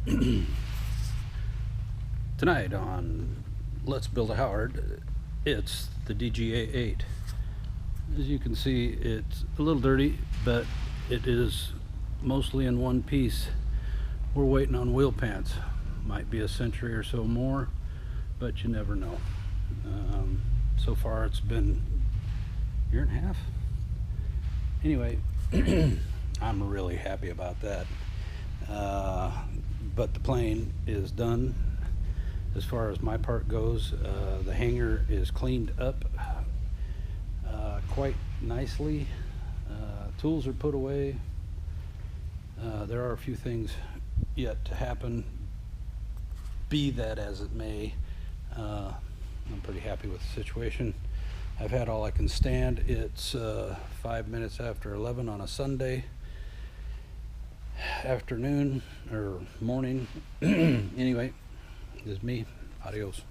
Tonight on Let's Build a Howard, it's the DGA-8. As you can see, it's a little dirty, but it is mostly in one piece. We're waiting on wheel pants. Might be a century or so more, but you never know. So far it's been a year and a half. Anyway, I'm really happy about that. But the plane is done as far as my part goes. The hangar is cleaned up quite nicely. Tools are put away. There are a few things yet to happen, be that as it may. I'm pretty happy with the situation. I've had all I can stand. It's 5 minutes after 11 on a Sunday afternoon or morning. Anyway, this is me. Adios.